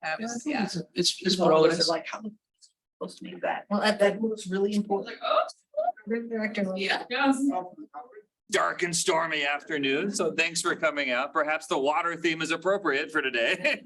have Yeah, I is, think yeah. it's progress. Like how supposed to be that. Well, that was really important. Like, oh, Director. yeah. Dark and stormy afternoon, so thanks for coming out. Perhaps the water theme is appropriate for today.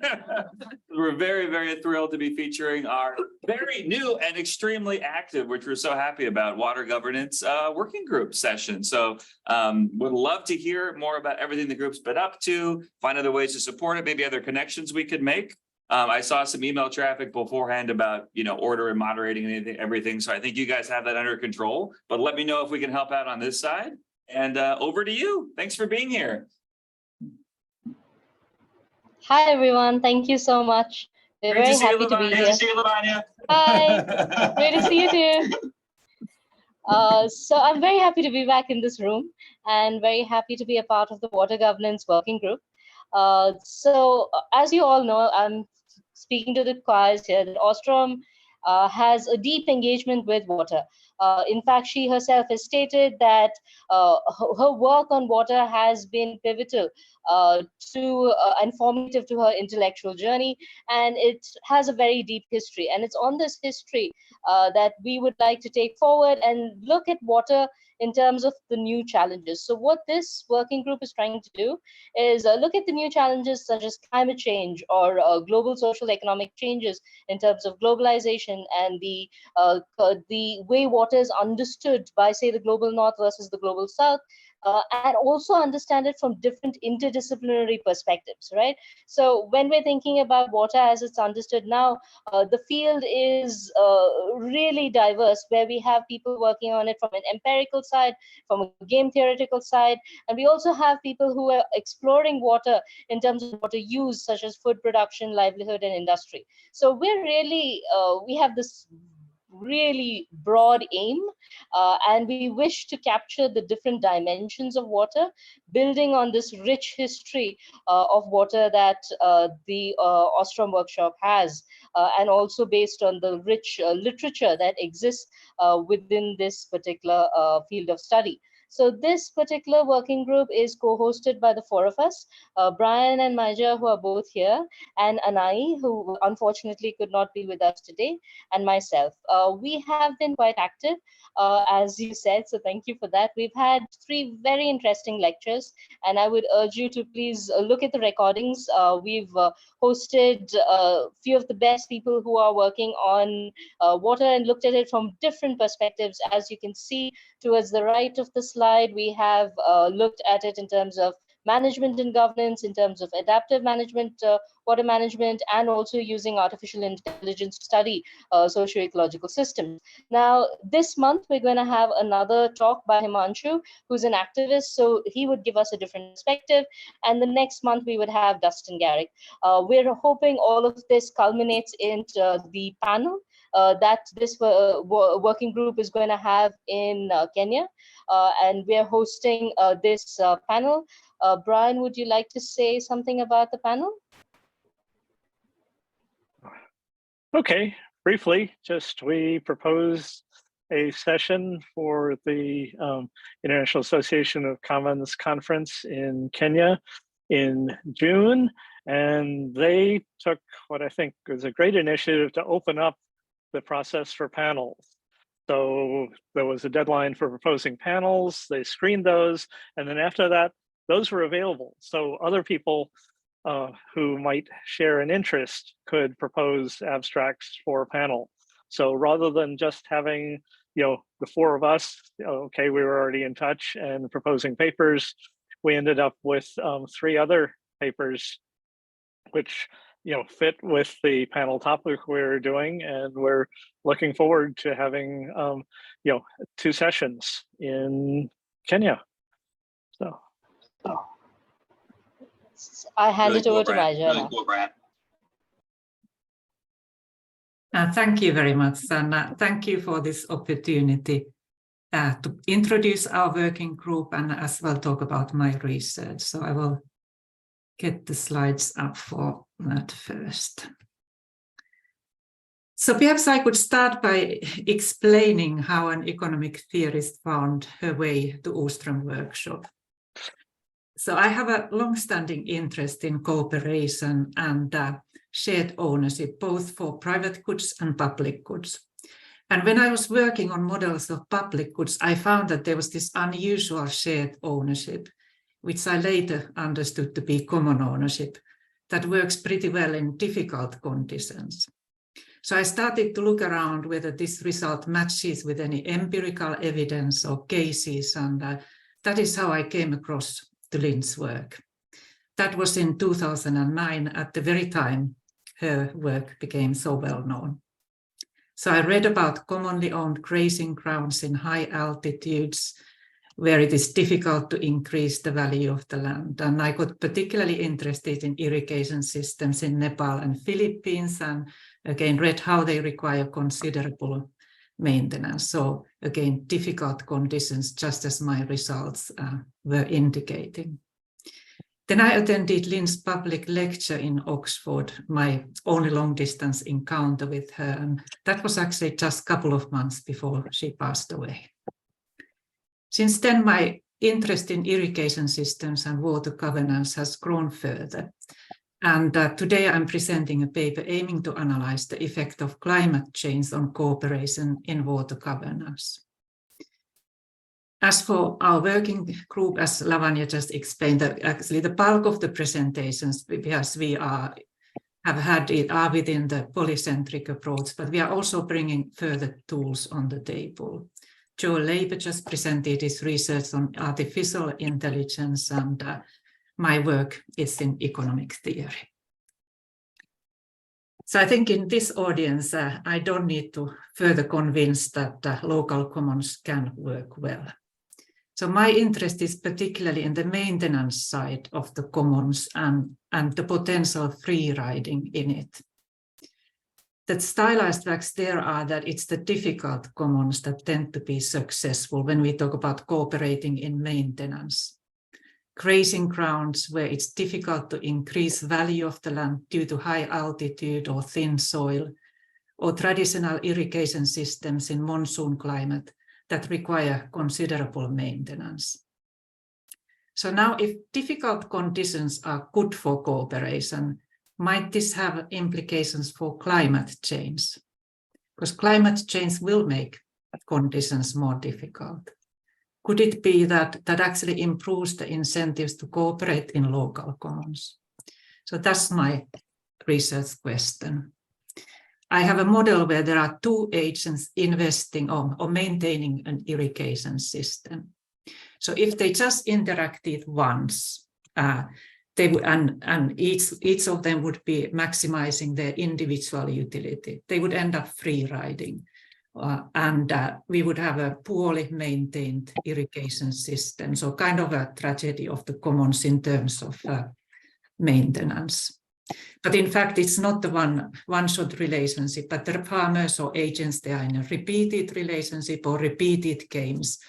We're very, very thrilled to be featuring our very new and extremely active, which we're so happy about, water governance working group session. So would love to hear more about everything the group's been up to, find other ways to support it, maybe other connections we could make. I saw some email traffic beforehand about, order and moderating and everything. So I think you guys have that under control, but let me know if we can help out on this side. And over to you. Thanks for being here. Hi, everyone. Thank you so much. We're very happy to be here. Great to see you, Lavanya. Hi. Great to see you too. So I'm very happy to be back in this room and very happy to be a part of the Water Governance Working Group. So as you all know, I'm speaking to the choirs here that Ostrom has a deep engagement with water. In fact, she herself has stated that her work on water has been pivotal and formative to her intellectual journey, and it has a very deep history. And it's on this history that we would like to take forward and look at water in terms of the new challenges. So what this working group is trying to do is look at the new challenges such as climate change or global social economic changes in terms of globalization and the way water is understood by, say, the global north versus the global south, and also understand it from different interdisciplinary perspectives, right? So when we're thinking about water as it's understood now, the field is really diverse, where we have people working on it from an empirical side, from a game theoretical side, and we also have people who are exploring water in terms of water use, such as food production, livelihood, and industry. So we're really, we have this really broad aim, and we wish to capture the different dimensions of water, building on this rich history of water that the Ostrom workshop has, and also based on the rich literature that exists within this particular field of study. So this particular working group is co-hosted by the four of us, Brian and Maja, who are both here, and Anai, who unfortunately could not be with us today, and myself. We have been quite active, as you said, so thank you for that. We've had 3 very interesting lectures, and I would urge you to please look at the recordings. We've hosted a few of the best people who are working on water and looked at it from different perspectives. As you can see towards the right of the slide, we have looked at it in terms of management and governance, in terms of adaptive management, water management, and also using artificial intelligence to study socio-ecological systems. Now, this month, we're going to have another talk by Himanshu, who's an activist, so he would give us a different perspective. And the next month, we would have Dustin Garrick. We're hoping all of this culminates into the panel that this working group is going to have in Kenya. And we're hosting this panel. Brian, would you like to say something about the panel? Okay, briefly, we propose a session for the International Association of Commons Conference in Kenya in June. And they took what I think was a great initiative to open up the process for panels. So there was a deadline for proposing panels, they screened those, and then after that, those were available. So other people who might share an interest could propose abstracts for a panel. So rather than just having, the 4 of us, okay, we were already in touch and proposing papers, we ended up with 3 other papers, which fit with the panel topic we're doing, and we're looking forward to having 2 sessions in Kenya. So I hand it over to Maja now. Really cool, Brad. Thank you very much, and thank you for this opportunity to introduce our working group and as well talk about my research. So I will get the slides up for that first. So perhaps I could start by explaining how an economic theorist found her way to Ostrom workshop. So I have a long-standing interest in cooperation and shared ownership, both for private goods and public goods. And when I was working on models of public goods, I found that there was this unusual shared ownership, which I later understood to be common ownership, that works pretty well in difficult conditions. So I started to look around whether this result matches with any empirical evidence or cases, and that is how I came across to Lynn's work. That was in 2009, at the very time her work became so well known. So I read about commonly owned grazing grounds in high altitudes, where it is difficult to increase the value of the land. And I got particularly interested in irrigation systems in Nepal and Philippines, and again read how they require considerable maintenance. So again, difficult conditions, just as my results were indicating. Then I attended Lynn's public lecture in Oxford, my only long distance encounter with her. And that was actually just a couple of months before she passed away. Since then, my interest in irrigation systems and water governance has grown further. And today I'm presenting a paper aiming to analyze the effect of climate change on cooperation in water governance. As for our working group, as Lavanya just explained, actually the bulk of the presentations, because we have had it, are within the polycentric approach, but we are also bringing further tools on the table. Joel Leiber just presented his research on artificial intelligence, and my work is in economic theory. So I think in this audience, I don't need to further convince that local commons can work well. So my interest is particularly in the maintenance side of the commons and the potential free riding in it. The stylized facts there are that it's the difficult commons that tend to be successful when we talk about cooperating in maintenance. Grazing grounds where it's difficult to increase value of the land due to high altitude or thin soil, or traditional irrigation systems in monsoon climate that require considerable maintenance. So now, if difficult conditions are good for cooperation, might this have implications for climate change? Because climate change will make conditions more difficult. Could it be that that actually improves the incentives to cooperate in local commons? So that's my research question. I have a model where there are two agents investing or maintaining an irrigation system. So if they just interacted once, they would, and each of them would be maximizing their individual utility, they would end up free riding. And we would have a poorly maintained irrigation system. So kind of a tragedy of the commons in terms of maintenance. But in fact, it's not the one-shot relationship, but the farmers or agents, they are in a repeated relationship or repeated games.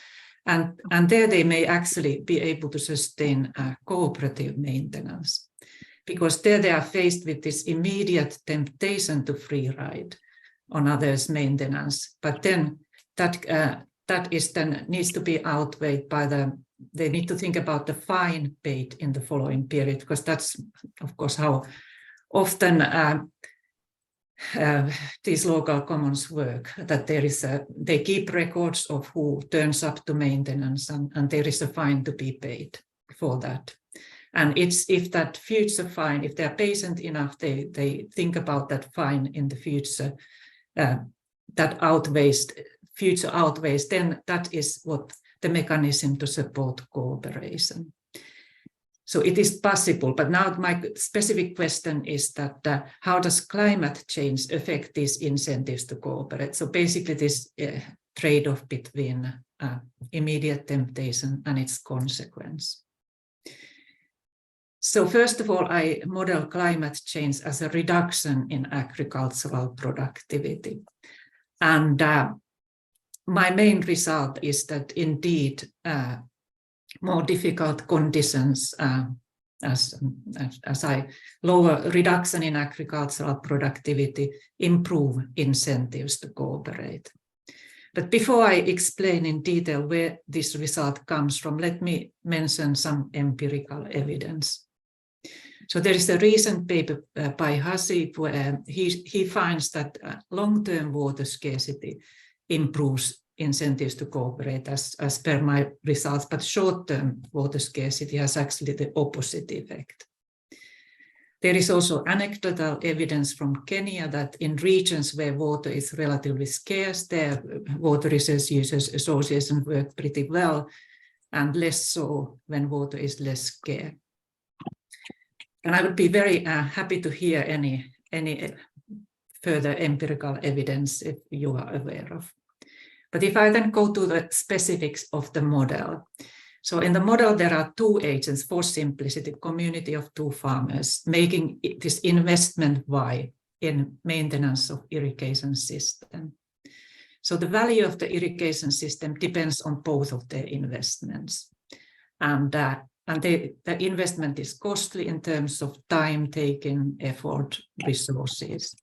And there they may actually be able to sustain cooperative maintenance, because there they are faced with this immediate temptation to free ride on others' maintenance. But then that is then needs to be outweighed by they need to think about the fine paid in the following period, because that's, of course, how often these local commons work, that they keep records of who turns up to maintenance, and there is a fine to be paid for that. And it's if that future fine, if they're patient enough, they think about that fine in the future, future outweighs, then that is what the mechanism to support cooperation. So it is possible, but now my specific question is that how does climate change affect these incentives to cooperate? So basically this trade-off between immediate temptation and its consequence. So first of all, I model climate change as a reduction in agricultural productivity. And my main result is that indeed more difficult conditions as I lower reduction in agricultural productivity, improve incentives to cooperate. But before I explain in detail where this result comes from, let me mention some empirical evidence. So there is a recent paper by Hasib where he finds that long-term water scarcity improves incentives to cooperate as per my results, but short-term water scarcity has actually the opposite effect. There is also anecdotal evidence from Kenya that in regions where water is relatively scarce, their water resource users association work pretty well, and less so when water is less scarce. And I would be very happy to hear any further empirical evidence if you are aware of. But if I then go to the specifics of the model. So in the model, there are two agents for simplicity, community of two farmers, making this investment Y in maintenance of irrigation system. So the value of the irrigation system depends on both of their investments. And the investment is costly in terms of time taken, effort, resources.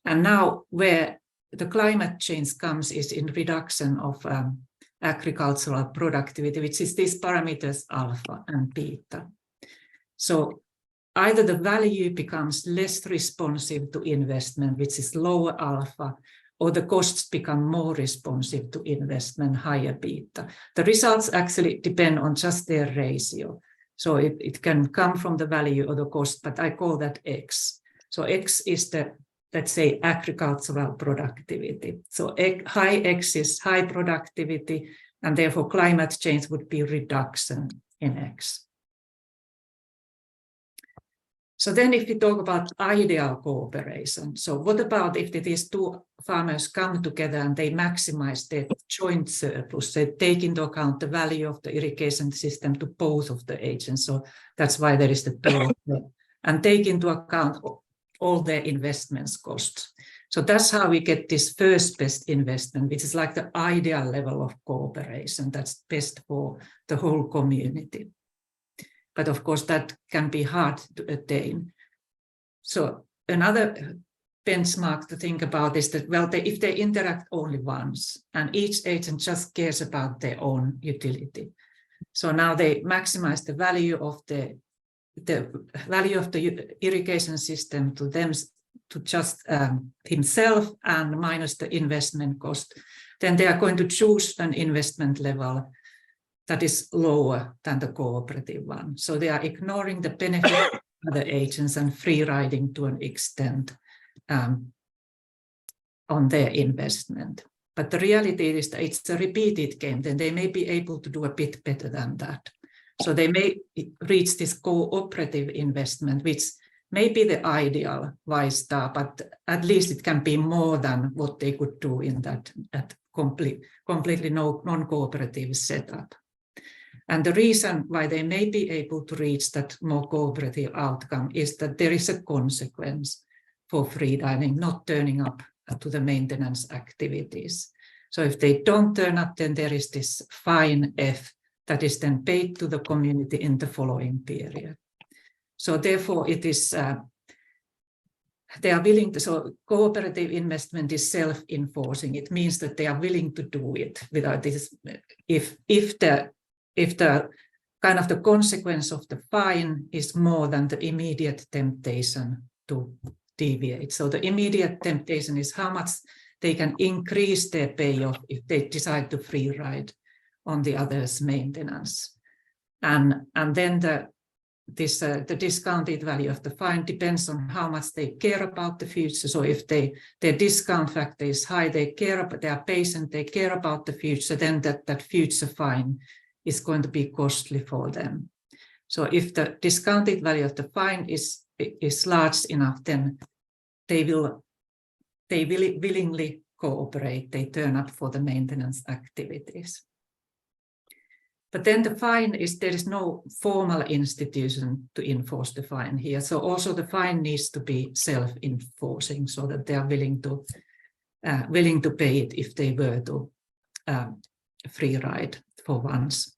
And now where the climate change comes is in reduction of agricultural productivity, which is these parameters alpha and beta. So either the value becomes less responsive to investment, which is lower alpha, or the costs become more responsive to investment, higher beta. The results actually depend on just their ratio. So it can come from the value or the cost, but I call that X. So X is the, let's say, agricultural productivity. So high X is high productivity, and therefore climate change would be reduction in X. So then if we talk about ideal cooperation, so what about if these two farmers come together and they maximize their joint surplus, they take into account the value of the irrigation system to both of the agents, so that's why there is the two, and take into account all their investments costs. So that's how we get this first best investment, which is like the ideal level of cooperation that's best for the whole community. But of course, that can be hard to attain. So another benchmark to think about is that, well, if they interact only once and each agent just cares about their own utility. So now they maximize the value of the value of the irrigation system to them, to just himself and minus the investment cost, then they are going to choose an investment level that is lower than the cooperative one. So they are ignoring the benefit of other agents and free riding to an extent on their investment. But the reality is that it's a repeated game, then they may be able to do a bit better than that. So they may reach this cooperative investment, which may be the ideal Y star, but at least it can be more than what they could do in that completely non-cooperative setup. And the reason why they may be able to reach that more cooperative outcome is that there is a consequence for free riding not turning up to the maintenance activities. So if they don't turn up, then there is this fine F that is then paid to the community in the following period. So therefore it is, they are willing to, so cooperative investment is self-enforcing. It means that they are willing to do it without this, if the kind of the consequence of the fine is more than the immediate temptation to deviate. So the immediate temptation is how much they can increase their payoff if they decide to free ride on the other's maintenance. And then the discounted value of the fine depends on how much they care about the future. So if their discount factor is high, they are patient, they care about the future, then that future fine is going to be costly for them. So if the discounted value of the fine is large enough, then they will willingly cooperate. They turn up for the maintenance activities. But then the fine is, there is no formal institution to enforce the fine here. So also the fine needs to be self-enforcing so that they are willing to pay it if they were to free ride for once.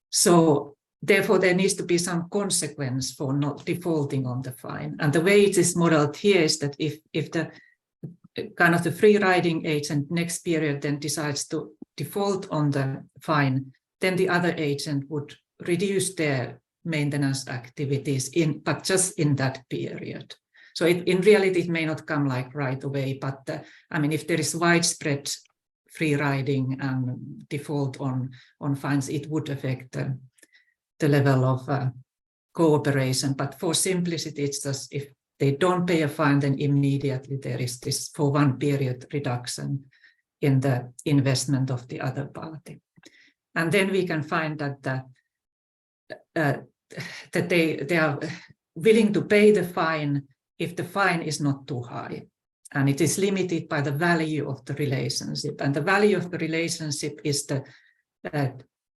So therefore there needs to be some consequence for not defaulting on the fine. And the way it is modeled here is that if the kind of the free riding agent next period then decides to default on the fine, then the other agent would reduce their maintenance activities but just in that period. So in reality, it may not come like right away, but I mean, if there is widespread free riding and default on fines, it would affect the level of cooperation. But for simplicity, it's just if they don't pay a fine, then immediately there is this for one period reduction in the investment of the other party. And then we can find that that they are willing to pay the fine if the fine is not too high. And it is limited by the value of the relationship. And the value of the relationship is the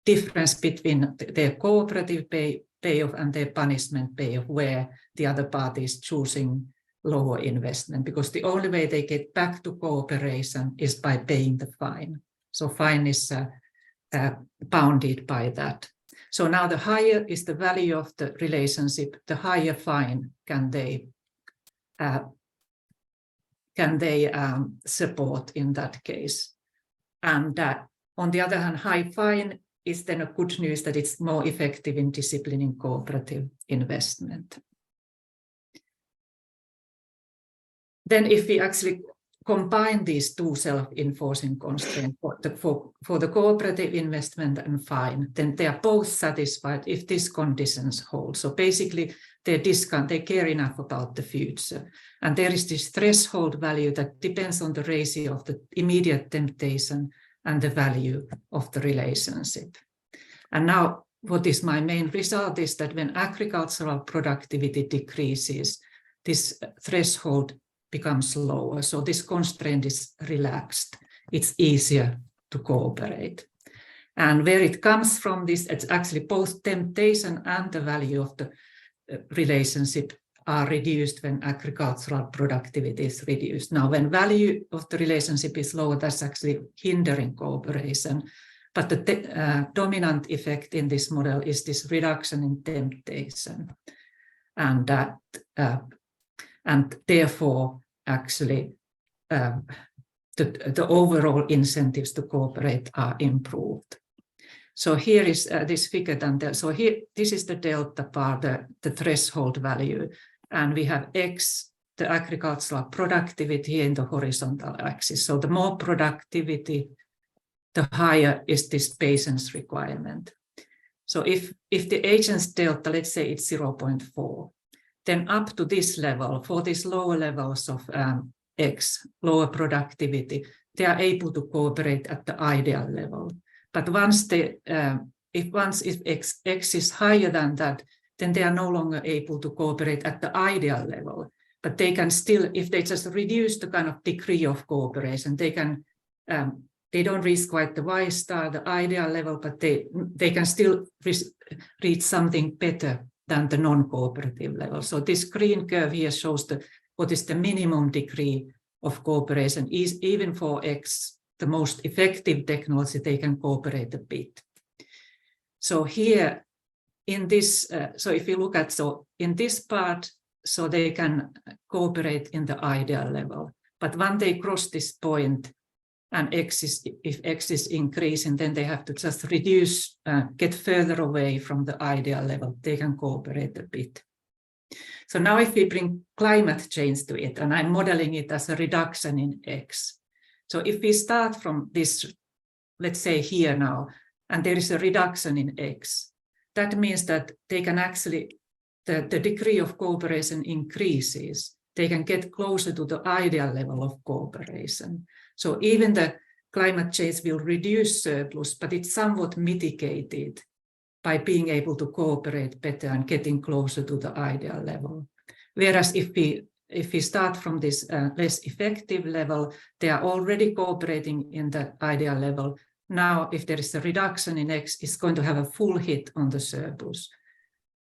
difference between their cooperative payoff and their punishment payoff, where the other party is choosing lower investment, because the only way they get back to cooperation is by paying the fine. So fine is bounded by that. So now the higher is the value of the relationship, the higher fine can they support in that case. And on the other hand, high fine is then a good news that it's more effective in disciplining cooperative investment. Then if we actually combine these two self-enforcing constraints for the cooperative investment and fine, then they are both satisfied if these conditions hold. So basically they care enough about the future. And there is this threshold value that depends on the ratio of the immediate temptation and the value of the relationship. And now what is my main result is that when agricultural productivity decreases, this threshold becomes lower. So this constraint is relaxed. It's easier to cooperate. And where it comes from, it's actually both temptation and the value of the relationship are reduced when agricultural productivity is reduced. Now, when value of the relationship is lower, that's actually hindering cooperation. But the dominant effect in this model is this reduction in temptation. And therefore, actually, the overall incentives to cooperate are improved. So here is this figure. So here, this is the delta bar, the threshold value. And we have X, the agricultural productivity in the horizontal axis. So the more productivity, the higher is this patience requirement. So if the agent's delta, let's say it's 0.4, then up to this level, for these lower levels of X, lower productivity, they are able to cooperate at the ideal level. But once if X is higher than that, then they are no longer able to cooperate at the ideal level. But they can still, if they just reduce the kind of degree of cooperation, they can they don't reach quite the Y star, the ideal level, but they can still reach something better than the non-cooperative level. So this green curve here shows what is the minimum degree of cooperation. Even for X, the most effective technology, they can cooperate a bit. So here in this, so if you look at, so in this part, so they can cooperate in the ideal level. But when they cross this point, and if X is increasing, then they have to just reduce, get further away from the ideal level. They can cooperate a bit. So now if we bring climate change to it, and I'm modeling it as a reduction in X. So if we start from this, let's say here now, and there is a reduction in X, that means that they can actually, the degree of cooperation increases. They can get closer to the ideal level of cooperation. So even the climate change will reduce surplus, but it's somewhat mitigated by being able to cooperate better and getting closer to the ideal level. Whereas if we start from this less effective level, they are already cooperating in the ideal level. Now, if there is a reduction in X, it's going to have a full hit on the surplus.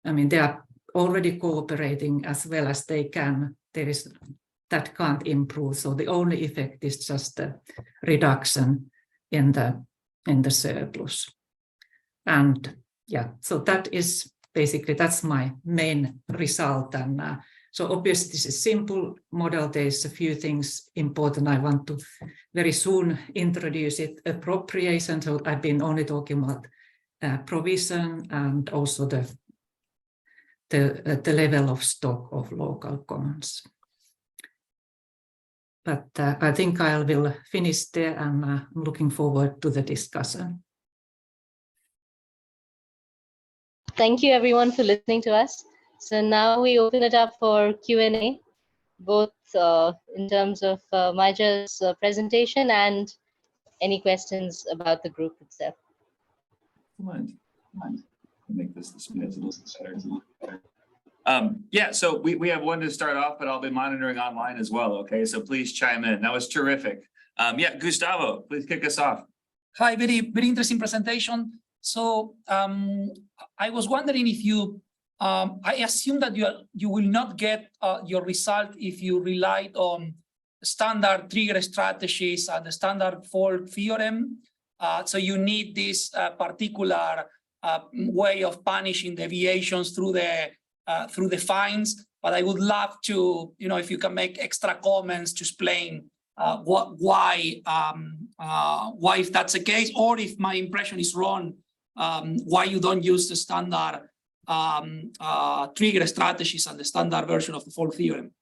I mean, they are already cooperating as well as they can. That can't improve. So the only effect is just the reduction in the surplus. And yeah, so that is basically, that's my main result. And so obviously this is a simple model. There's a few things important. I want to very soon introduce it, appropriation. So I've been only talking about provision and also the the level of stock of local commons. But I think I will finish there, and I'm looking forward to the discussion. Thank you everyone for listening to us. So now we open it up for Q&A, both in terms of Maja's presentation and any questions about the group itself. Make this minutes a little better. Yeah, so we have one to start off, but I'll be monitoring online as well. Okay, so please chime in. That was terrific. Yeah, Gustavo, please kick us off. Hi, very interesting presentation. So I was wondering if you, I assume that you will not get your result if you relied on standard trigger strategies and the standard fault theorem. So you need this particular way of punishing deviations through the fines. But I would love to, if you can make extra comments to explain why if that's the case, or if my impression is wrong, why you don't use the standard trigger strategies and the standard version of the fault theorem.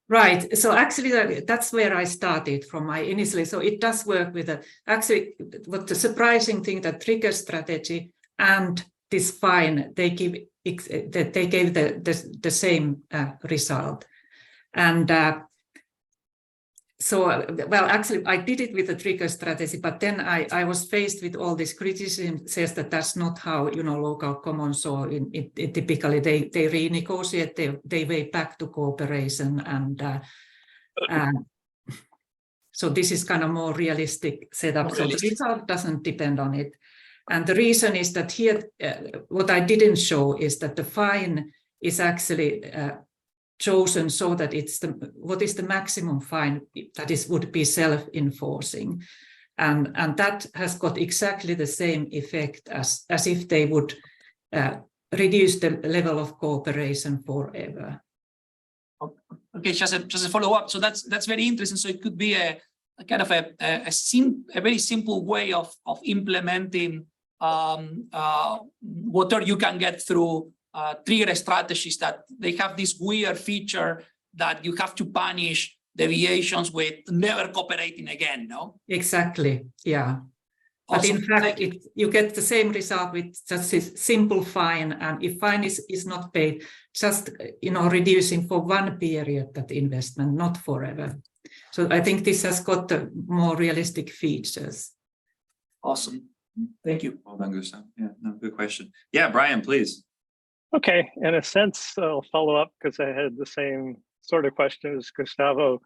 Right. So actually, that's where I started from my initially. So it does work with actually, what the surprising thing that trigger strategy and this fine, they gave the same result. And so, well, actually, I did it with the trigger strategy, but then I was faced with all this criticism, says that that's not how, local commons, so typically they renegotiate, they way back to cooperation. And so this is kind of more realistic setup. So the result doesn't depend on it. And the reason is that here, what I didn't show is that the fine is actually chosen so that it's what is the maximum fine that would be self-enforcing, and that has got exactly the same effect as if they would reduce the level of cooperation forever. Okay, just a follow-up. So that's very interesting. So it could be a kind of a very simple way of implementing whatever you can get through trigger strategies, that they have this weird feature that you have to punish deviations with never cooperating again, no? Exactly, yeah. Awesome. But in fact, you get the same result with just a simple fine, and if fine is not paid, just reducing for one period that investment, not forever. So I think this has got the more realistic features. Awesome. Thank you. Well done, Gustav. Yeah, no, good question. Yeah, Brian, please. Okay, in a sense, I'll follow up because I had the same sort of question as Gustavo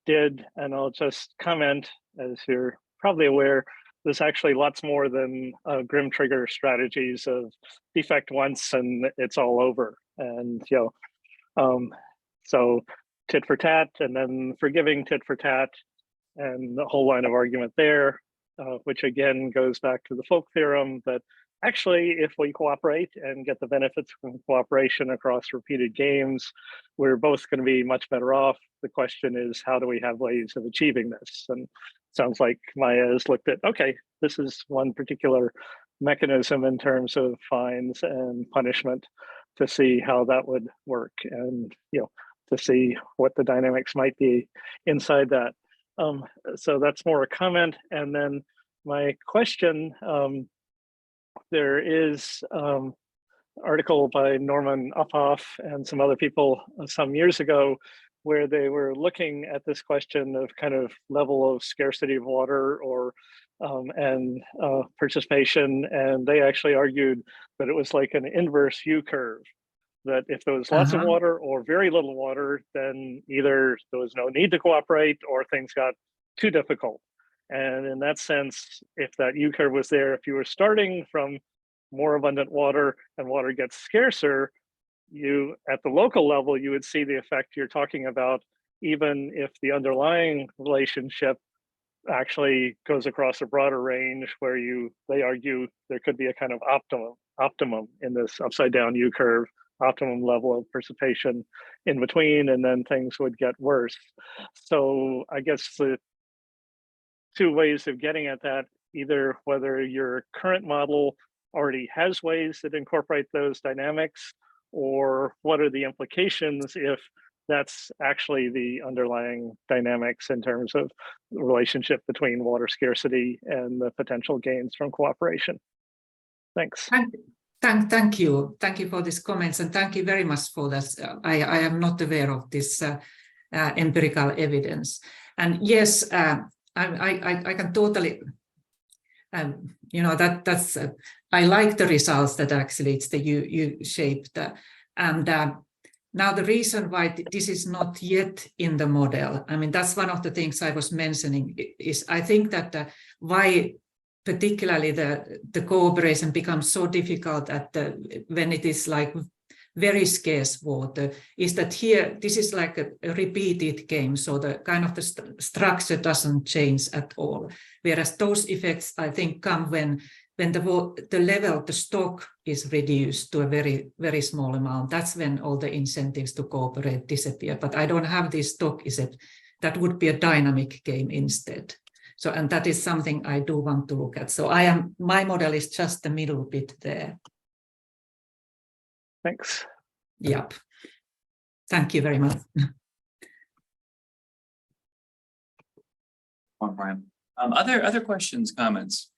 did, and I'll just comment, as you're probably aware, there's actually lots more than grim trigger strategies of defect once and it's all over. And, so tit for tat, and then forgiving tit for tat, and the whole line of argument there, which again goes back to the folk theorem that actually, if we cooperate and get the benefits from cooperation across repeated games, we're both going to be much better off. The question is, how do we have ways of achieving this? And it sounds like Maya has looked at, okay, this is one particular mechanism in terms of fines and punishment to see how that would work, and to see what the dynamics might be inside that. So that's more a comment. And then my question, there is article by Norman Uphoff and some other people some years ago where they were looking at this question of kind of level of scarcity of water or and participation, and they actually argued that it was like an inverse U curve, that if there was lots of water or very little water, then either there was no need to cooperate or things got too difficult. And in that sense, if that U curve was there, if you were starting from more abundant water and water gets scarcer, you at the local level, you would see the effect you're talking about, even if the underlying relationship actually goes across a broader range where they argue there could be a kind of optimum in this upside down U curve, optimum level of participation in between, and then things would get worse. So I guess the two ways of getting at that, either whether your current model already has ways that incorporate those dynamics, or what are the implications if that's actually the underlying dynamics in terms of the relationship between water scarcity and the potential gains from cooperation? Thanks. Thank you. Thank you for these comments, and thank you very much for this. I am not aware of this empirical evidence. And yes, I can totally, that's, I like the results that actually it's the U-shaped. And now the reason why this is not yet in the model, I mean, that's one of the things I was mentioning, is I think that why particularly the cooperation becomes so difficult when it is like very scarce water, is that here, this is like a repeated game. So the kind of the structure doesn't change at all. Whereas those effects, I think, come when the level, the stock is reduced to a very, very small amount. That's when all the incentives to cooperate disappear. But I don't have this stock, that would be a dynamic game instead. So, and that is something I do want to look at. So my model is just the middle bit there. Thanks. Yep. Thank you very much. Brian. Other questions, comments?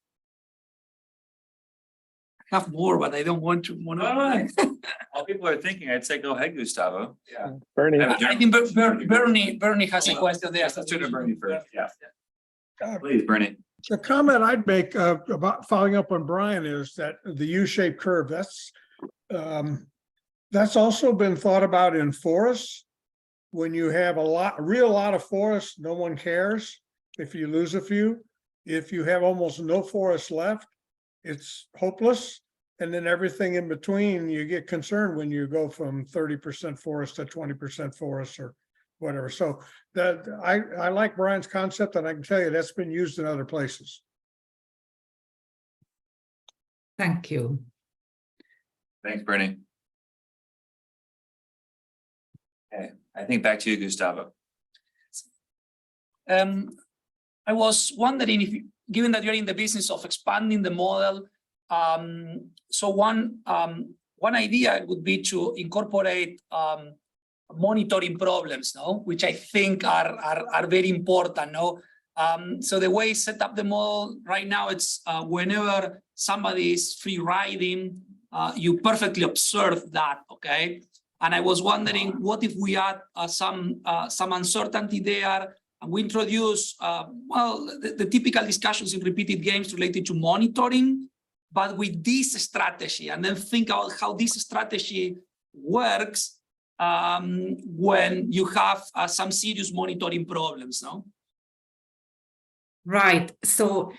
I have more, but I don't want to. While people are thinking, I'd say go ahead, Gustavo. Yeah. Bernie. I think Bernie has a question there. Let's turn to Bernie first. Yeah. Please, Bernie. The comment I'd make about following up on Brian is that the U-shaped curve, that's also been thought about in forests. When you have a real lot of forests, no one cares if you lose a few. If you have almost no forest left, it's hopeless. And then everything in between, you get concerned when you go from 30% forest to 20% forest or whatever. So that I like Brian's concept, and I can tell you that's been used in other places. Thank you. Thanks, Bernie. Okay, I think back to you, Gustavo. I was wondering if, given that you're in the business of expanding the model, so one idea would be to incorporate monitoring problems, no, which I think are very important, no. So the way set up the model right now, it's whenever somebody is free riding, you perfectly observe that, okay. And I was wondering, what if we add some uncertainty there, and we introduce the typical discussions in repeated games related to monitoring, but with this strategy, and then think about how this strategy works when you have some serious monitoring problems, no? Right. So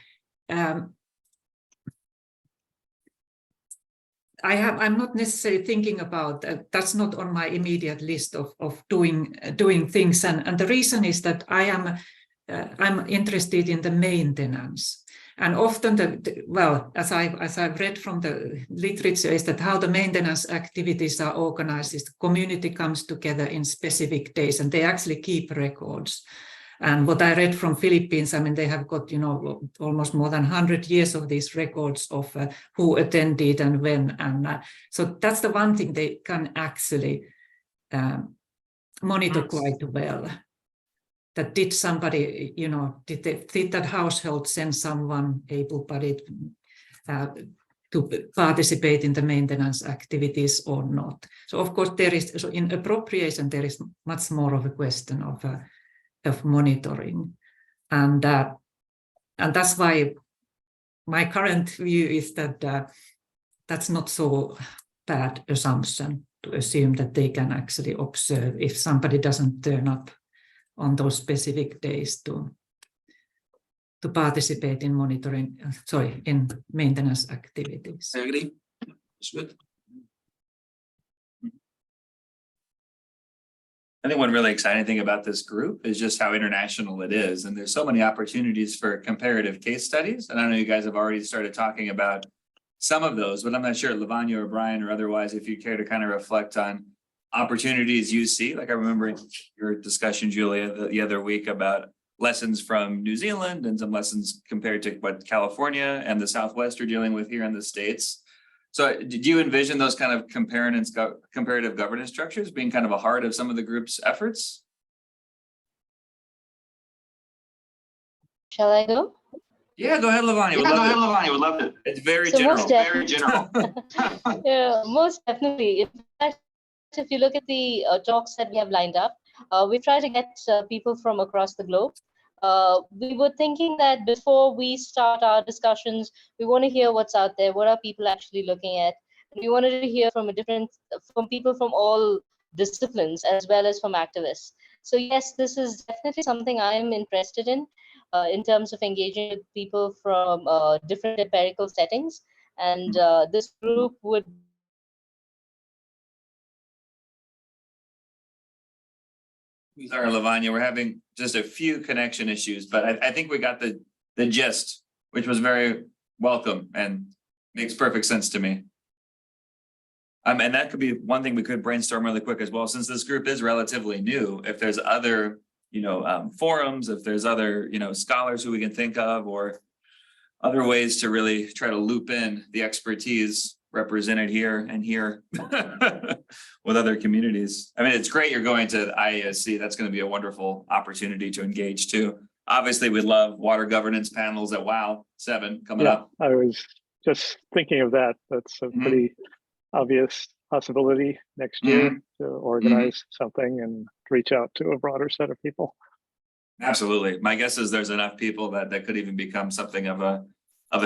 I'm not necessarily thinking about that's not on my immediate list of doing things, and the reason is that I'm interested in the maintenance, and often as I've read from the literature, is that how the maintenance activities are organized is the community comes together in specific days, and they actually keep records. And what I read from Philippines, I mean, they have got, almost more than 100 years of these records of who attended and when. And so that's the one thing they can actually monitor quite well. That did somebody, did that household send someone able-bodied to participate in the maintenance activities or not? So of course so in appropriation, there is much more of a question of monitoring, and that's why my current view is that that's not so bad assumption to assume that they can actually observe if somebody doesn't turn up on those specific days to participate in in maintenance activities. I agree. It's good. I think one really exciting thing about this group is just how international it is. And there's so many opportunities for comparative case studies. And I know you guys have already started talking about some of those, but I'm not sure, Lavanya or Brian or otherwise, if you care to kind of reflect on opportunities you see. Like I remember your discussion, Julia, the other week about lessons from New Zealand and some lessons compared to what California and the Southwest are dealing with here in the States. So did you envision those kind of comparative governance structures being kind of a heart of some of the group's efforts? Shall I go? Yeah, go ahead, Lavanya. Would love to. It's very So general. most Very general. Yeah, most definitely. In fact, if you look at the talks that we have lined up, we try to get people from across the globe. We were thinking that before we start our discussions, we want to hear what's out there. What are people actually looking at? We wanted to hear from from people from all disciplines as well as from activists. So yes, this is definitely something I'm interested in terms of engaging with people from different empirical settings. And this group would. Sorry, Lavanya, we're having just a few connection issues, but I think we got the gist, which was very welcome and makes perfect sense to me. And that could be one thing we could brainstorm really quick as well, since this group is relatively new. If there's other, forums, if there's other, scholars who we can think of, or other ways to really try to loop in the expertise represented here and here with other communities. I mean, it's great you're going to IASC. That's going to be a wonderful opportunity to engage too. Obviously, we love water governance panels at WOW 7 coming up. I was just thinking of that. That's a pretty obvious possibility next year to organize something and reach out to a broader set of people. Absolutely. My guess is there's enough people that could even become something of a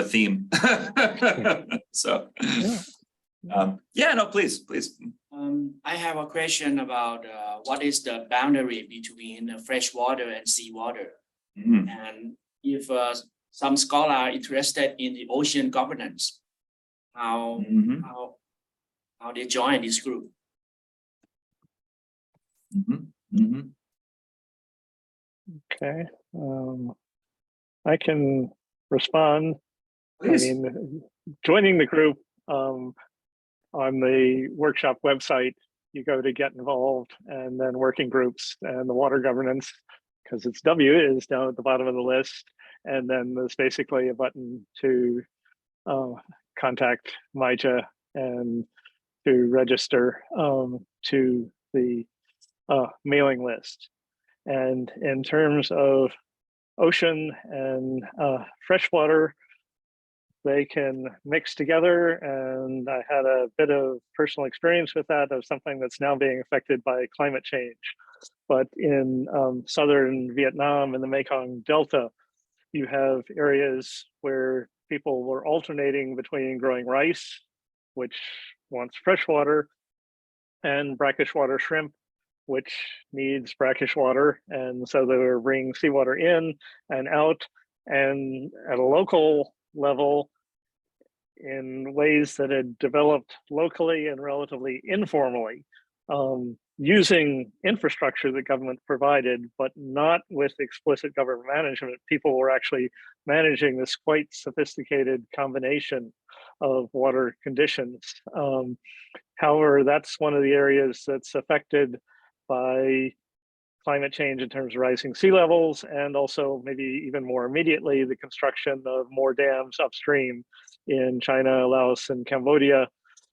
theme. So, no, please. I have a question about what is the boundary between freshwater and seawater, and if some scholars are interested in the ocean governance, how they join this group. Okay, I can respond. Please. I mean, joining the group on the workshop website, you go to get involved, and then working groups and the water governance, because it's W, is down at the bottom of the list. And then there's basically a button to contact MIJA and to register to the mailing list. And in terms of ocean and freshwater, they can mix together. And I had a bit of personal experience with that, of something that's now being affected by climate change. But in southern Vietnam and the Mekong Delta, you have areas where people were alternating between growing rice, which wants fresh water, and brackish water shrimp, which needs brackish water. And so they were bringing seawater in and out, and at a local level, in ways that had developed locally and relatively informally, using infrastructure that government provided, but not with explicit government management. People were actually managing this quite sophisticated combination of water conditions. However, that's one of the areas that's affected by climate change in terms of rising sea levels, and also maybe even more immediately, the construction of more dams upstream in China, Laos, and Cambodia,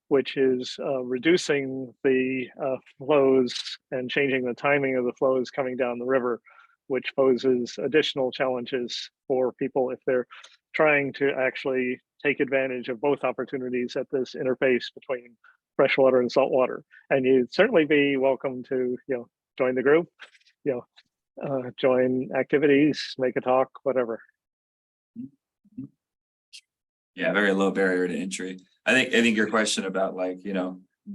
which is reducing the flows and changing the timing of the flows coming down the river, which poses additional challenges for people if they're trying to actually take advantage of both opportunities at this interface between freshwater and saltwater. And you'd certainly be welcome to, join the group, join activities, make a talk, whatever. Yeah, very low barrier to entry. I think your question about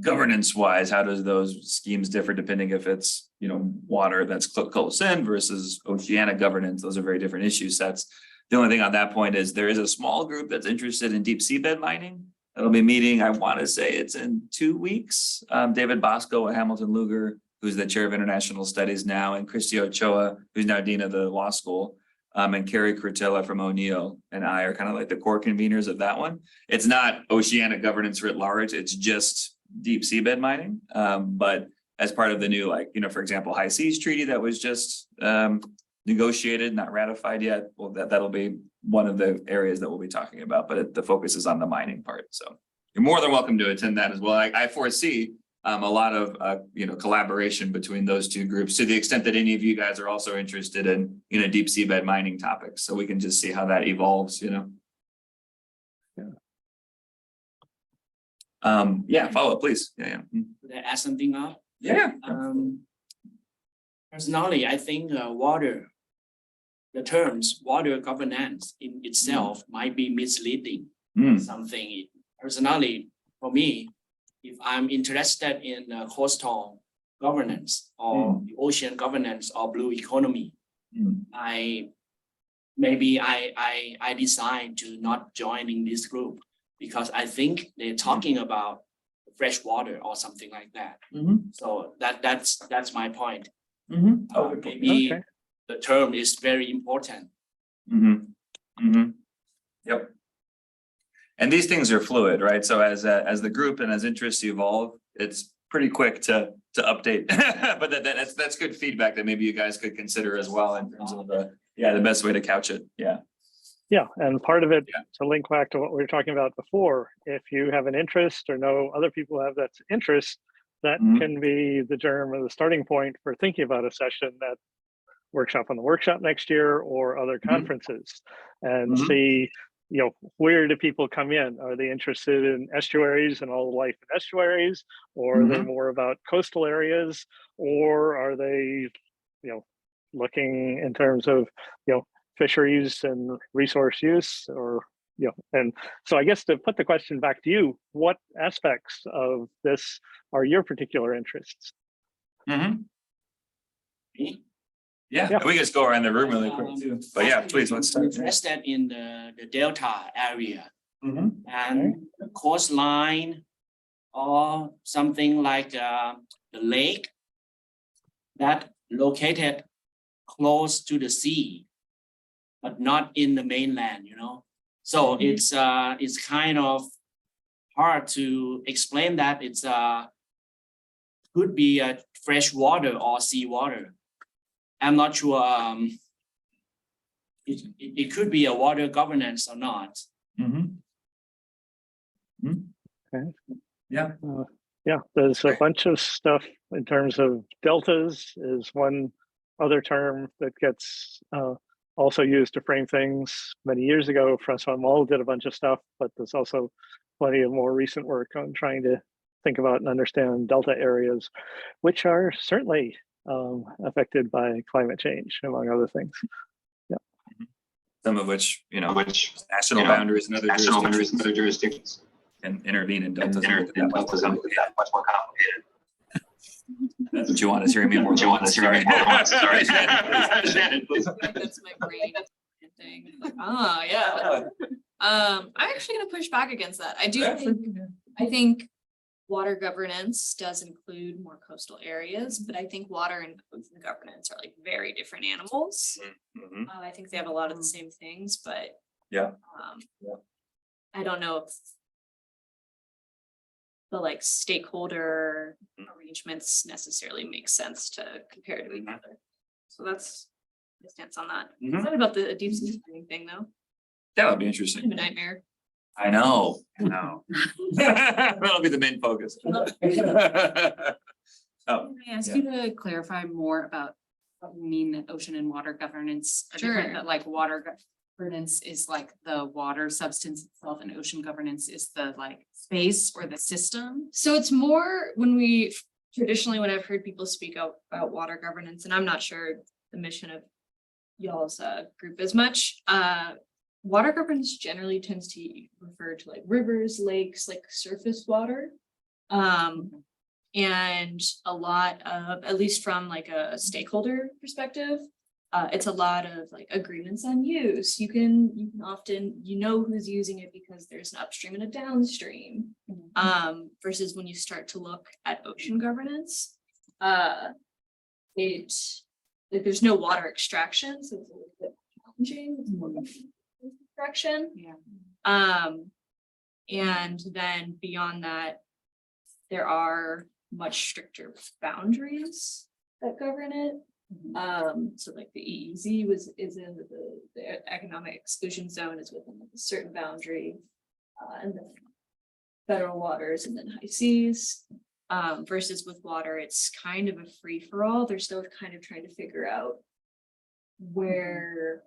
governance wise, how does those schemes differ depending if it's, water that's close in versus oceanic governance, those are very different issue sets. The only thing on that point is there is a small group that's interested in deep seabed mining. That'll be meeting, I want to say it's in 2 weeks. David Bosco at Hamilton Luger, who's the chair of international studies now, and Christy Ochoa, who's now dean of the law school. And Carrie Curtilla from O'Neill and I are kind of like the core conveners of that one. It's not oceanic governance writ large, it's just deep seabed mining. But as part of the new, for example, High Seas Treaty that was just negotiated, not ratified yet, well, that'll be one of the areas that we'll be talking about, but the focus is on the mining part. So you're more than welcome to attend that as well. I foresee a lot of collaboration between those two groups to the extent that any of you guys are also interested in deep seabed mining topics. So we can just see how that evolves. Follow up, please. Could I add something up? Yeah. Personally, I think the terms water governance in itself might be misleading. Something personally, for me, if I'm interested in coastal governance or the ocean governance or blue economy, I decide to not join in this group because I think they're talking about fresh water or something like that. So that's my point. Maybe the term is very important. Yep. And these things are fluid, right? So as the group and as interests evolve, it's pretty quick to update. But that's good feedback that maybe you guys could consider as well in terms of the best way to couch it. Yeah, and part of it, to link back to what we were talking about before, if you have an interest or know other people have that interest, that can be the germ or the starting point for thinking about a session, that workshop on the workshop next year or other conferences, and see, where do people come in? Are they interested in estuaries and all the life in estuaries, or are they more about coastal areas, or are they, looking in terms of, fisheries and resource use, or and so I guess to put the question back to you, what aspects of this are your particular interests? We can just go around the room really quick too. But please, let's start. Interested in the Delta area and the coastline or something like the lake that located close to the sea, but not in the mainland, So it's kind of hard to explain that. It's could be a fresh water or seawater. I'm not sure. It could be a water governance or not. There's a bunch of stuff in terms of deltas is one other term that gets also used to frame things. Many years ago, Francois Moll did a bunch of stuff, but there's also plenty of more recent work on trying to think about and understand delta areas, which are certainly affected by climate change, among other things. Some of which, national boundaries and other jurisdictions can intervene in deltas. Much more complicated. That's what you want is hearing me more. Sorry. Shannon, please. That's my brain thing. I'm actually going to push back against that. I think water governance does include more coastal areas, but I think water and ocean governance are like very different animals. I think they have a lot of the same things, but I don't know if the stakeholder arrangements necessarily make sense to compare to each other. So that's my stance on that. What about the deep sea mining thing though? That would be interesting. Kind of a nightmare. I know. That'll be the main focus. Can I ask you to clarify more about what you mean that ocean and water governance are different, that water governance is the water substance itself and ocean governance is the space or the system? So it's more when I've heard people speak about water governance, and I'm not sure the mission of y'all's group as much. Water governance generally tends to refer to rivers, lakes, surface water. And a lot of, at least from a stakeholder perspective, it's a lot of agreements on use. You can often, who's using it because there's an upstream and a downstream. Versus when you start to look at ocean governance, there's no water extraction, so it's a little bit challenging. It's more extraction. And then beyond that, there are much stricter boundaries that govern it. So the EEZ is in the economic exclusion zone is within a certain boundary, and then federal waters and then high seas. Versus with water, it's kind of a free for all. They're still kind of trying to figure out where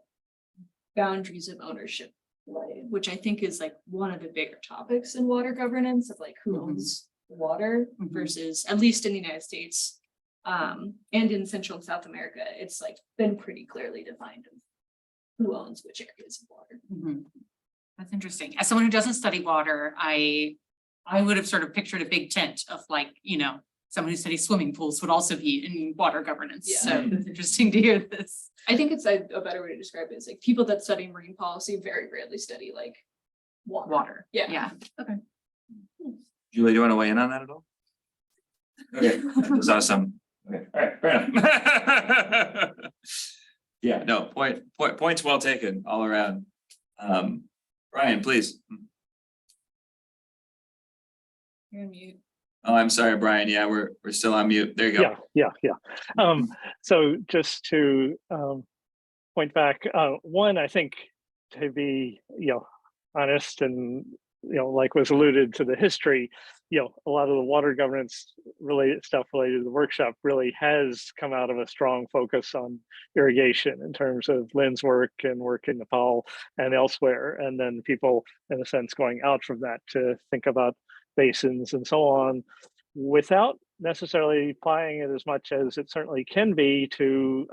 boundaries of ownership lay, which I think is like one of the bigger topics in water governance of like who owns water versus, at least in the United States, and in Central and South America, it's like been pretty clearly defined of who owns which areas of water. That's interesting. As someone who doesn't study water, I would have sort of pictured a big tent of like, you know, someone who studies swimming pools would also be in water governance. Yeah. So it's interesting to hear this. I think it's a better way to describe it is like people that study marine policy very rarely study like water. Yeah. Okay. Julie, do you want to weigh in on that at all? Okay, that was awesome. Okay, all right, fair enough. Yeah, no, points well taken all around. Brian, please. You're on mute. Oh, I'm sorry, Brian. Yeah, we're still on mute. There you go. Yeah. So just to point back, one, I think to be, honest and, like was alluded to the history, a lot of the water governance related stuff related to the workshop really has come out of a strong focus on irrigation in terms of Lynn's work and work in Nepal and elsewhere. And then people, in a sense, going out from that to think about basins and so on, without necessarily applying it as much as it certainly can be to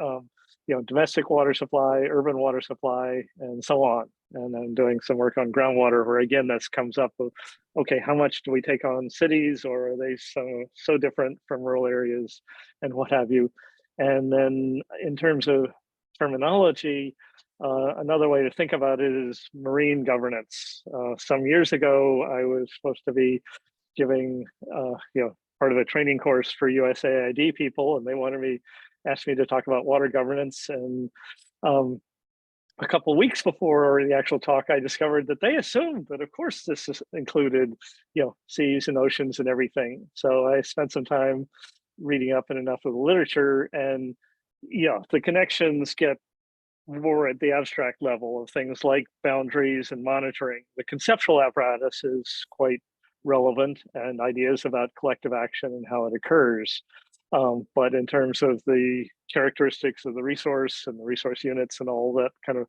domestic water supply, urban water supply, and so on. And I'm doing some work on groundwater where again this comes up of, okay, how much do we take on cities, or are they so different from rural areas and what have you? And then in terms of terminology, another way to think about it is marine governance. Some years ago, I was supposed to be giving, part of a training course for USAID people, and they asked me to talk about water governance. And a couple of weeks before the actual talk, I discovered that they assumed that, of course, this included, seas and oceans and everything. So I spent some time reading up in enough of the literature, and the connections get more at the abstract level of things like boundaries and monitoring. The conceptual apparatus is quite relevant, and ideas about collective action and how it occurs. But in terms of the characteristics of the resource and the resource units and all that kind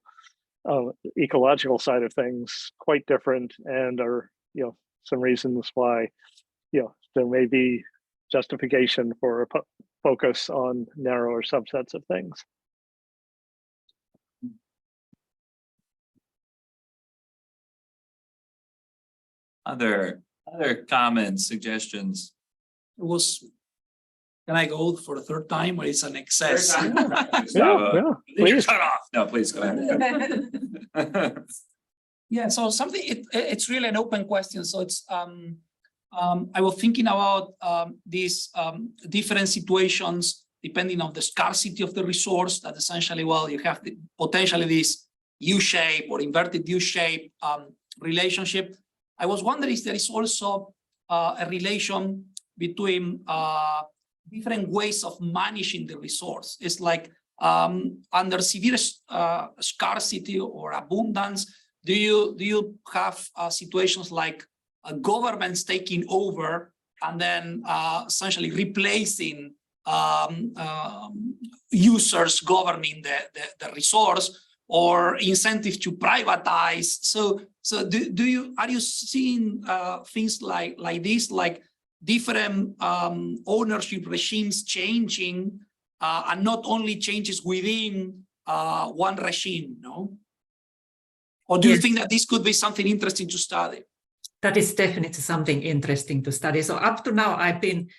of ecological side of things, quite different, and are some reasons why there may be justification for a focus on narrower subsets of things. Other comments, suggestions? Can I go for the third time, or it's an excess? Please. Cut off. No, please go ahead. Yeah, so it's really an open question. So it's I was thinking about these different situations depending on the scarcity of the resource, that essentially, well, you have potentially this U-shape or inverted U-shape relationship. I was wondering if there is also a relation between different ways of managing the resource. It's like under severe scarcity or abundance, do you have situations like governments taking over and then essentially replacing users governing the resource, or incentive to privatize? So are you seeing things like this, like different ownership regimes changing, and not only changes within one regime, no? Or do you think that this could be something interesting to study? That is definitely something interesting to study. So up to now, I've been,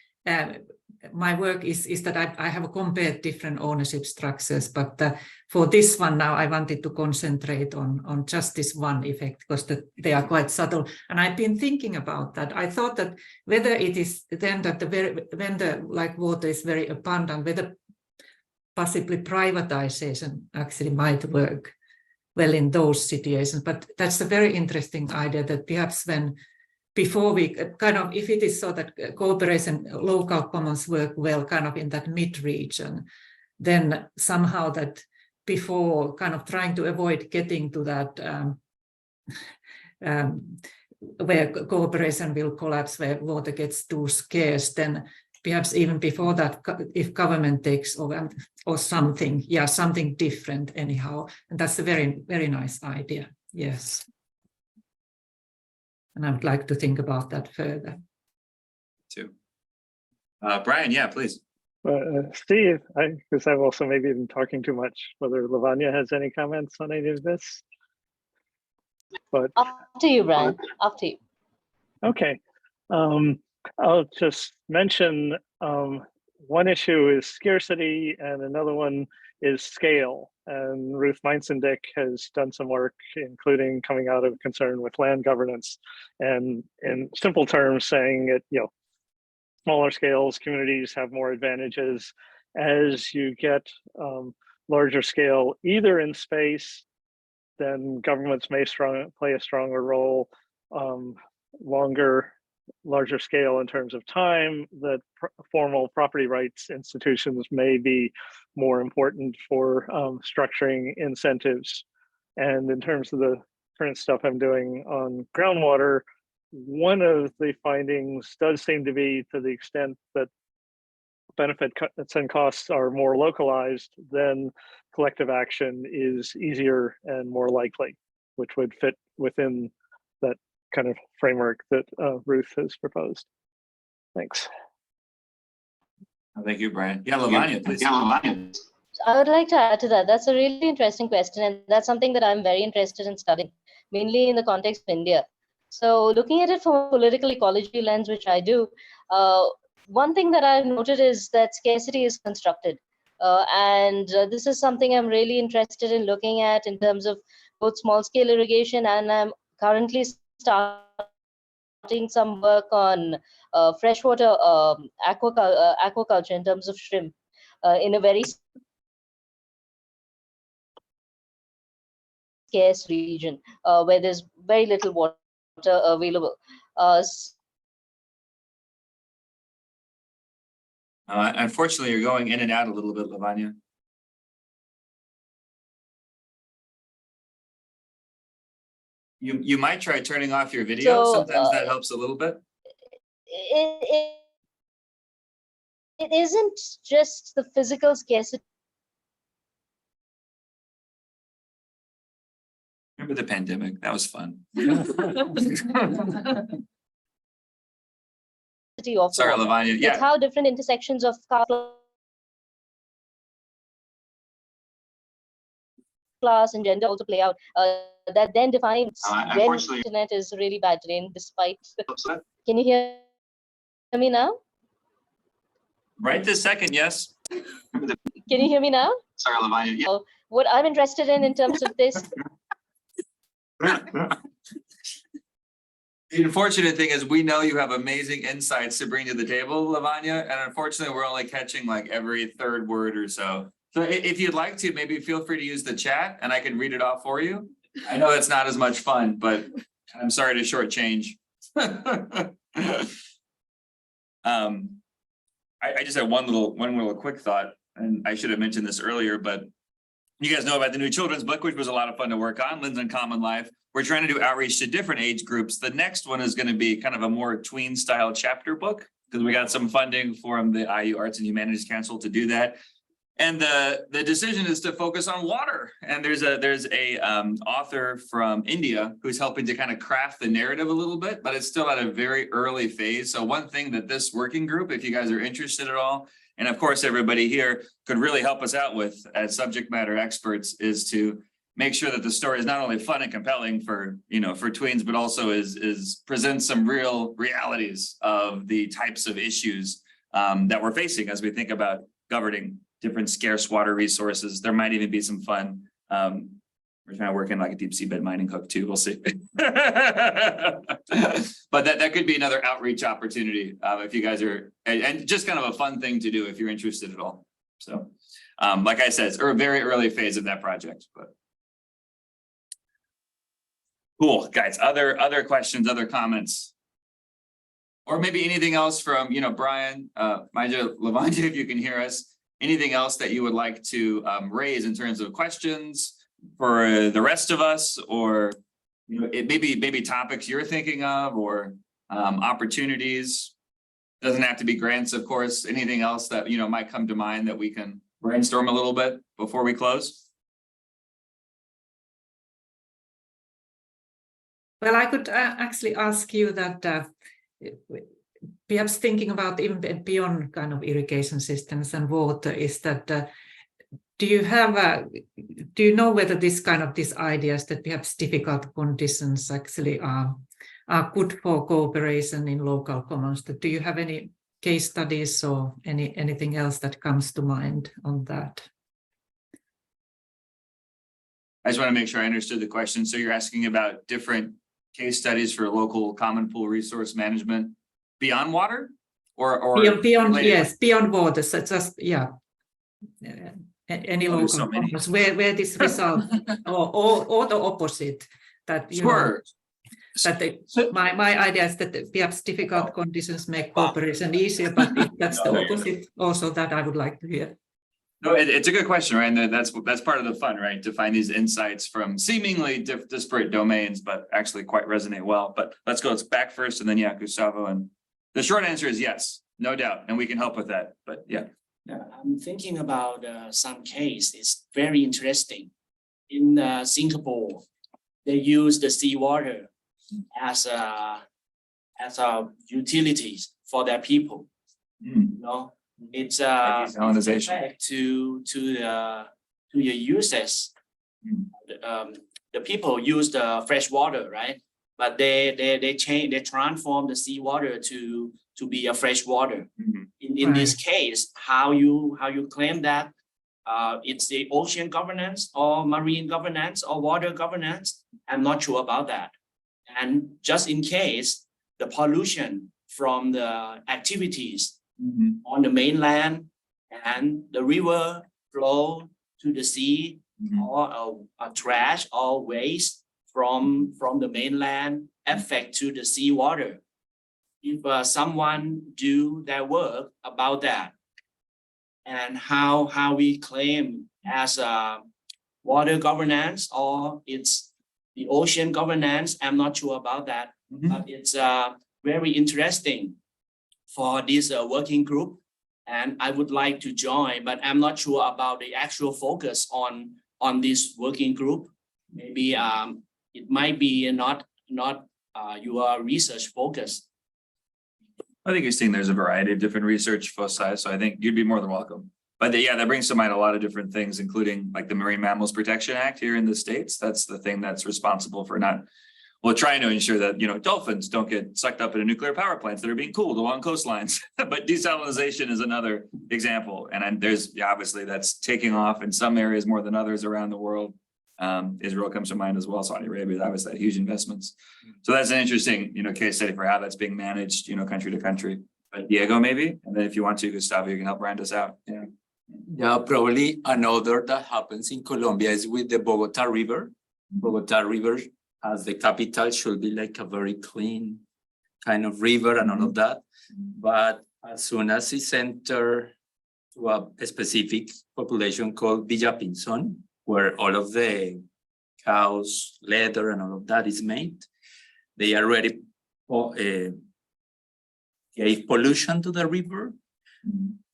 my work is that I have compared different ownership structures, but for this one now, I wanted to concentrate on just this one effect, because they are quite subtle. And I've been thinking about that. I thought that whether it is then that when the water is very abundant, whether possibly privatization actually might work well in those situations. But that's a very interesting idea, that perhaps before we kind of, if it is so that cooperation, local commons work well kind of in that mid-region, then somehow that before kind of trying to avoid getting to that where cooperation will collapse, where water gets too scarce, then perhaps even before that, if government takes over or something, yeah, something different anyhow. And that's a very, very nice idea. Yes. And I would like to think about that further. Too. Brian, yeah, please. Steve, because I've also maybe been talking too much, whether Lavanya has any comments on any of this. But After you, Brian, after you. okay. I'll just mention one issue is scarcity and another one is scale. And Ruth Meinzendick has done some work, including coming out of concern with land governance, and in simple terms saying it, smaller scales, communities have more advantages as you get larger scale, either in space, then governments may play a stronger role, larger scale in terms of time, that formal property rights institutions may be more important for structuring incentives. And in terms of the current stuff I'm doing on groundwater, one of the findings does seem to be, to the extent that benefits and costs are more localized, then collective action is easier and more likely, which would fit within that kind of framework that Ruth has proposed. Thanks. Thank you, Brian. Yeah, Lavanya, please. Yeah, Lavanya. I would like to add to that. That's a really interesting question, and that's something that I'm very interested in studying, mainly in the context of India. So looking at it from a political ecology lens, which I do, one thing that I've noted is that scarcity is constructed. This is something I'm really interested in looking at in terms of both small scale irrigation, and I'm currently starting some work on freshwater aquaculture in terms of shrimp in a very scarce region where there's very little water available. Unfortunately, you're going in and out a little bit, Lavanya. You might try turning off your video. So, sometimes that helps a little bit. It isn't just the physical scarcity. Remember the pandemic? That was fun. Sorry, Lavanya. Yeah. It's how different intersections of class and gender also play out. That then defines when the internet is really bad today, despite. Can you hear me now? Right this second, yes. Can you hear me now? Sorry, Lavanya. Yeah. What I'm interested in terms of this. The unfortunate thing is we know you have amazing insights to bring to the table, Lavanya, and unfortunately we're only catching like every third word or so. So if you'd like to, maybe feel free to use the chat and I can read it off for you. I know it's not as much fun, but I'm sorry to shortchange. I just had one little quick thought, and I should have mentioned this earlier, but you guys know about the new children's book, which was a lot of fun to work on, Lens in Common Life. We're trying to do outreach to different age groups. The next one is going to be kind of a more tween style chapter book, because we got some funding from the IU Arts and Humanities Council to do that. And the decision is to focus on water. And there's a author from India who's helping to kind of craft the narrative a little bit, but it's still at a very early phase. So one thing that this working group, if you guys are interested at all, and of course everybody here could really help us out with as subject matter experts, is to make sure that the story is not only fun and compelling for tweens, but also is presents some real realities of the types of issues that we're facing as we think about governing different scarce water resources. There might even be some fun. We're trying to work in like a deep seabed mining hook too. We'll see. But that could be another outreach opportunity if you guys are, and just kind of a fun thing to do if you're interested at all. So like I said, it's a very early phase of that project, but. Cool, guys, other questions, other comments? Or maybe anything else from, Brian, Lavanya, if you can hear us. Anything else that you would like to raise in terms of questions for the rest of us, or it maybe topics you're thinking of or opportunities. Doesn't have to be grants, of course. Anything else that might come to mind that we can brainstorm a little bit before we close? Well, I could actually ask you that perhaps thinking about even beyond kind of irrigation systems and water is that do you know whether these ideas that perhaps difficult conditions actually are good for cooperation in local commons? Do you have any case studies or anything else that comes to mind on that? I just want to make sure I understood the question. So you're asking about different case studies for local common pool resource management beyond water or beyond water, such as any local so commons where this result or the opposite that sure. My idea is that perhaps difficult conditions make cooperation easier, but if that's the opposite also that I would like to hear. No, it's a good question, right? And that's part of the fun, right? To find these insights from seemingly disparate domains, but actually quite resonate well. But let's go back first and then Gustavo. And the short answer is yes, no doubt. And we can help with that, but yeah. I'm thinking about some case. It's very interesting. In Singapore, they use the seawater as a utilities for their people. It's effect to the users. The people use the fresh water, right? But they transform the seawater to be a fresh water. In this case, how you claim that it's the ocean governance or marine governance or water governance? I'm not sure about that. And just in case the pollution from the activities on the mainland and the river flow to the sea or a trash or waste from the mainland affect to the seawater. If someone do their work about that and how we claim as a water governance or it's the ocean governance, I'm not sure about that, but it's very interesting for this working group, and I would like to join, but I'm not sure about the actual focus on this working group. Maybe it might be not your research focus. I think you're seeing there's a variety of different research foci, so I think you'd be more than welcome. But that brings to mind a lot of different things, including like the Marine Mammals Protection Act here in the States. That's the thing that's responsible for trying to ensure that, dolphins don't get sucked up into nuclear power plants that are being cooled along coastlines. But desalination is another example. And there's obviously that's taking off in some areas more than others around the world. Israel comes to mind as well. Saudi Arabia obviously had huge investments. So that's an interesting, case study for how that's being managed, country to country. But Diego, maybe, and then if you want to, Gustavo, you can help round us out. Yeah, probably another that happens in Colombia is with the Bogota River. Bogota River as the capital should be like a very clean kind of river and all of that. But as soon as it's entered to a specific population called Villa Pinzón, where all of the cows, leather and all of that is made, they already gave pollution to the river.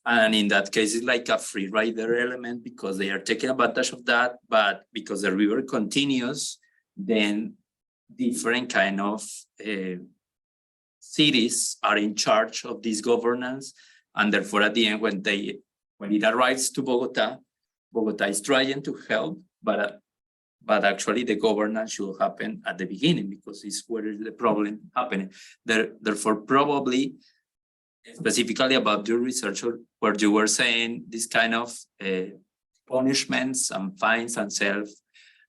And in that case, it's like a free rider element because they are taking advantage of that. But because the river continues, then different kind of cities are in charge of this governance. And therefore, at the end, when it arrives to Bogota, Bogota is trying to help, but actually the governance should happen at the beginning because it's where the problem happening. Therefore, probably specifically about your research where you were saying this kind of punishments and fines and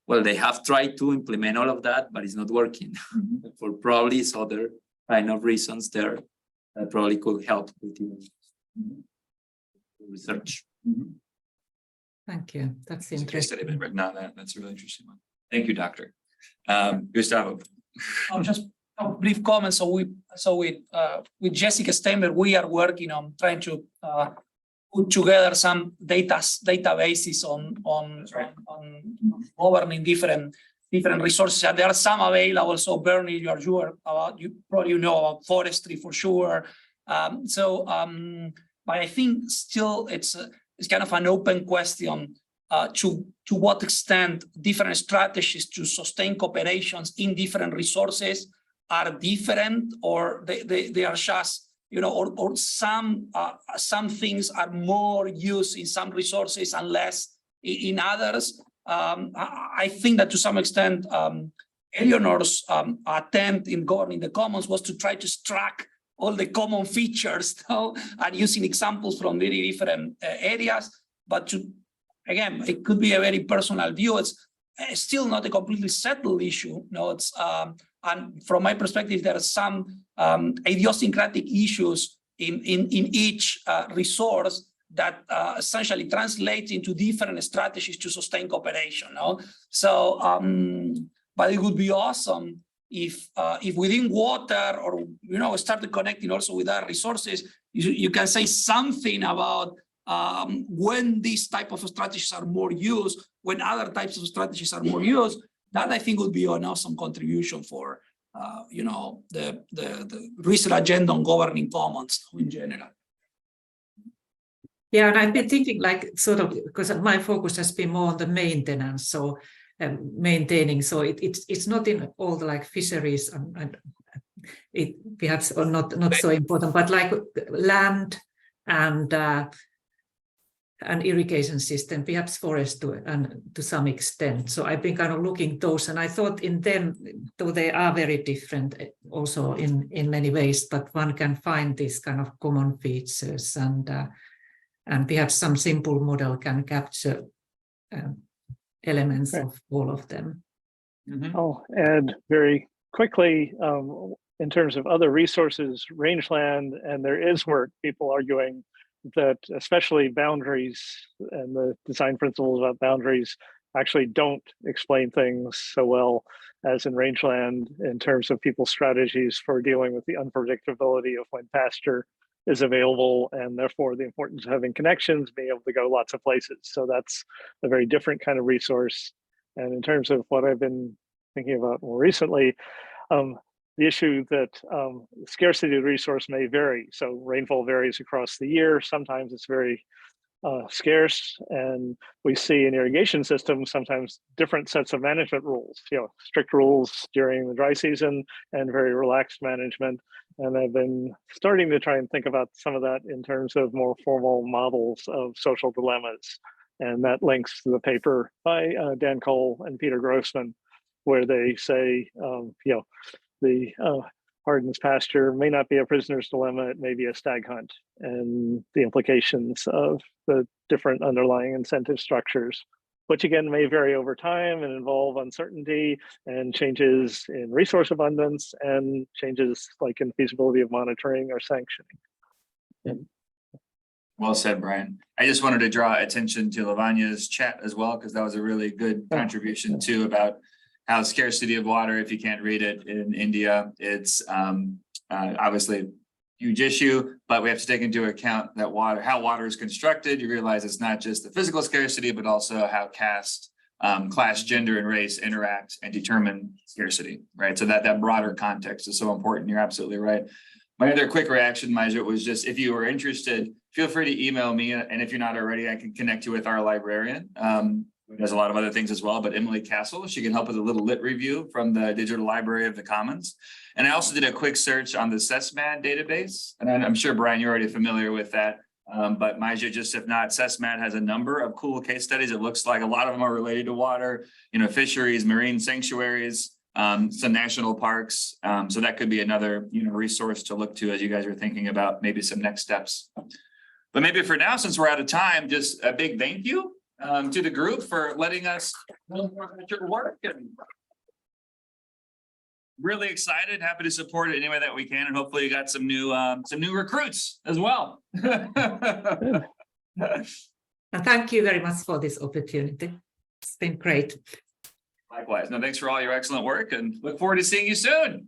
well, they have tried to implement all of that, but it's not working. For probably some other kind of reasons there that probably could help with your research. Thank you. That's interesting. That's a really interesting one. Thank you, Doctor. Gustavo. Just a brief comment. So with Jessica Steinberg, we are working on trying to put together some databases on governing different different resources, and there are some available. So Bernie, you probably know about forestry for sure. But I think still it's kind of an open question to what extent different strategies to sustain cooperations in different resources are different, or they are just, or some things are more used in some resources and less in others. I think that to some extent, Eleanor's attempt in governing the commons was to try to track all the common features, and using examples from very different areas. But again, it could be a very personal view. It's still not a completely settled issue. It's and from my perspective, there are some idiosyncratic issues in each resource that essentially translate into different strategies to sustain cooperation. So, but it would be awesome if within water, or start connecting also with other resources, you can say something about when these type of strategies are more used, when other types of strategies are more used. That I think would be an awesome contribution for the research agenda on governing commons in general. Yeah, and I've been thinking because my focus has been more on the maintenance, so maintaining. So it's not in all the fisheries, and it perhaps or not so important, but like land and irrigation system, perhaps forest to some extent. So I've been kind of looking those, and I thought in them, though they are very different also in many ways, but one can find these kind of common features, and perhaps some simple model can capture elements of all of them. I'll add very quickly, in terms of other resources, rangeland, and there is work, people arguing that especially boundaries and the design principles about boundaries actually don't explain things so well as in rangeland in terms of people's strategies for dealing with the unpredictability of when pasture is available, and therefore the importance of having connections, being able to go lots of places. So that's a very different kind of resource. And in terms of what I've been thinking about more recently, the issue that scarcity of the resource may vary. So rainfall varies across the year. Sometimes it's very scarce, and we see in irrigation systems sometimes different sets of management rules, strict rules during the dry season and very relaxed management. And I've been starting to try and think about some of that in terms of more formal models of social dilemmas. And that links to the paper by Dan Cole and Peter Grossman, where they say, the hardens pasture may not be a prisoner's dilemma, it may be a stag hunt, and the implications of the different underlying incentive structures, which again may vary over time and involve uncertainty and changes in resource abundance and changes like in feasibility of monitoring or sanctioning. Well said, Brian. I just wanted to draw attention to Lavagna's chat as well, because that was a really good contribution too about how scarcity of water, if you can't read it in India, it's obviously a huge issue, but we have to take into account that how water is constructed. You realize it's not just the physical scarcity, but also how caste, class, gender, and race interact and determine scarcity, right? So that broader context is so important. You're absolutely right. My other quick reaction, Maja, was just if you were interested, feel free to email me. And if you're not already, I can connect you with our librarian. There's a lot of other things as well, but Emily Castle, she can help with a little lit review from the Digital Library of the Commons. And I also did a quick search on the SESMAD database. And I'm sure, Brian, you're already familiar with that. But Maja, just if not, SESMAD has a number of cool case studies. It looks like a lot of them are related to water, fisheries, marine sanctuaries, some national parks. So that could be another resource to look to as you guys are thinking about maybe some next steps. But maybe for now, since we're out of time, just a big thank you to the group for letting us know more about your work, and really excited, happy to support it any way that we can, and hopefully you got some new recruits as well. And thank you very much for this opportunity. It's been great. Likewise. No, thanks for all your excellent work, and look forward to seeing you soon.